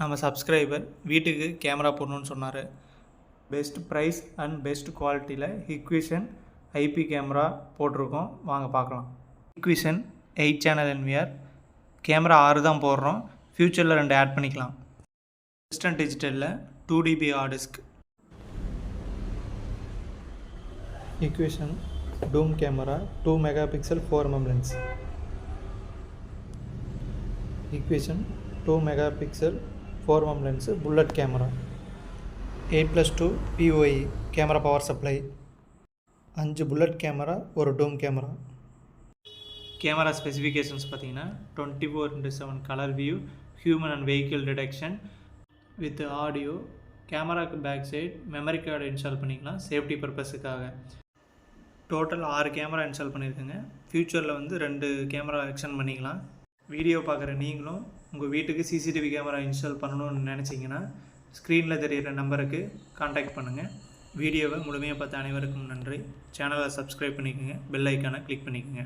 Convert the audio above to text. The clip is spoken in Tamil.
நம்ம சப்ஸ்கிரைபர் வீட்டுக்கு கேமரா போடணும்னு சொன்னார். பெஸ்ட் ப்ரைஸ் அண்ட் பெஸ்ட் குவாலிட்டியில் ஹிக்விஷன் ஐபி கேமரா போட்டிருக்கோம். வாங்க பார்க்கலாம். ஹிக்விஷன் 8 சேனல் NVR கேமரா 6 தான் போடுறோம். ஃப்யூச்சரில் 2 ஆட் பண்ணிக்கலாம். வெஸ்டர்ன் டிஜிட்டலில் 2dB hard disk. Hikvision dome camera 2 megapixel 4mm lens. Hikvision 2 megapixel 4mm lens bullet camera. 8+2 POE camera power supply. 5 bullet camera, ஒரு டூம் கேமரா. கேமரா ஸ்பெசிஃபிகேஷன்ஸ் பார்த்தீங்கன்னா 24x7 colour view, human and vehicle detection with audio. கேமராக்கு back side memory card install பண்ணிக்கலாம் சேஃப்டி பர்பஸுக்காக. டோட்டல் 6 கேமரா இன்ஸ்டால் பண்ணியிருக்கேங்க. ஃப்யூச்சரில் 2 கேமரா எக்ஸ்டெண்ட் பண்ணிக்கலாம். வீடியோ பார்க்குற நீங்களும் உங்கள் வீட்டுக்கு CCTV கேமரா இன்ஸ்டால் பண்ணணும்னு நினச்சிங்கன்னா ஸ்க்ரீனில் தெரிகிற நம்பருக்கு கான்டாக்ட் பண்ணுங்கள். வீடியோவை முழுமையாக பார்த்த அனைவருக்கும் நன்றி. சேனலை சப்ஸ்கிரைப் பண்ணிக்கோங்க, பெல் ஐக்கானை கிளிக் பண்ணிக்கோங்க.